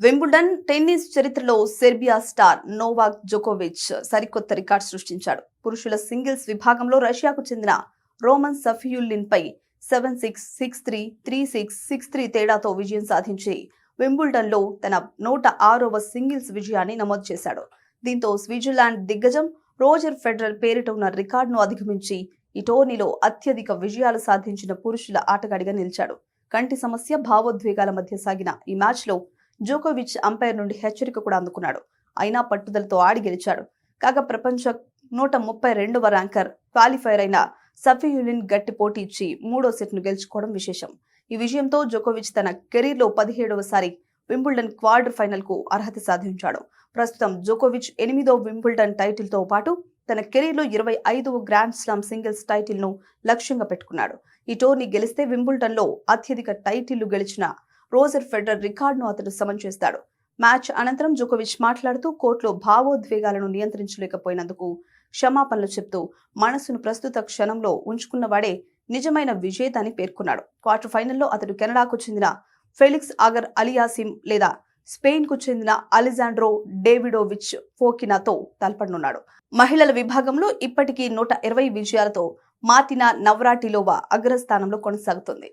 Wimbledon tennis చరిత్రలో Serbia star Novak జోకోవిచ్ సరికొత్త record సృష్టించాడు. పురుషుల సింగిల్స్ విభాగంలో రష్యాకు చెందిన రోమన్ సఫియుల్లిన్ పై 7-6, 6-3, 3-6, 6-3 తేడాతో విజయం సాధించి వింబుల్డన్ లో తన 106వ సింగిల్స్ విజయాన్ని నమోదు చేశాడు. దీంతో స్విట్జర్లాండ్ దిగ్గజం రోజర్ ఫెడరర్ పేరిట ఉన్న రికార్డును అధిగమించి ఈ టోర్నీలో అత్యధిక విజయాలు సాధించిన పురుషుల ఆటగాడిగా నిలిచాడు. కంటి సమస్య, భావోద్వేగాల మధ్య సాగిన ఈ మ్యాచ్ లో జోకోవిచ్ అంపైర్ నుండి హెచ్చరిక కూడా అందుకున్నాడు. అయినా పట్టుదలతో ఆడి గెలిచాడు. కాగా ప్రపంచ 132వ ర్యాంకర్ క్వాలిఫైర్ అయిన సఫియులిన్ గట్టి పోటీ ఇచ్చి మూడో సెట్ను గెలుచుకోవడం విశేషం. ఈ విజయంతో జోకోవిచ్ తన కెరీర్లో 17వసారి వింబుల్డన్ క్వార్టర్ ఫైనల్ కు అర్హత సాధించాడు. ప్రస్తుతం జోకోవిచ్ 8వ వింబుల్డన్ టైటిల్ తో పాటు తన కెరీర్లో 25వ గ్రాండ్ స్లామ్ సింగిల్స్ టైటిల్ ను లక్ష్యంగా పెట్టుకున్నాడు. ఈ టోర్నీ గెలిస్తే వింబుల్డన్ లో అత్యధిక టైటిళ్లు గెలిచిన రోజర్ ఫెడరర్ రికార్డును అతడు సమన్ చేస్తాడు. మ్యాచ్ అనంతరం జోకోవిచ్ మాట్లాడుతూ కోర్టులో భావోద్వేగాలను నియంత్రించలేకపోయినందుకు క్షమాపణలు చెప్తూ మనసును ప్రస్తుత క్షణంలో ఉంచుకున్నవాడే నిజమైన విజేత అని పేర్కొన్నాడు. క్వార్టర్ ఫైనల్లో అతడు కెనడాకు చెందిన ఫెలిక్స్ ఆగర్ అలియాసిమ్ లేదా స్పెయిన్ కు చెందిన అలెజాండ్రో డేవిడోవిచ్ ఫోకినాతో తలపడనున్నాడు. మహిళల విభాగంలో ఇప్పటికీ 120 విజయాలతో మార్టినా నవ్రాటిలోవా అగ్రస్థానంలో కొనసాగుతుంది.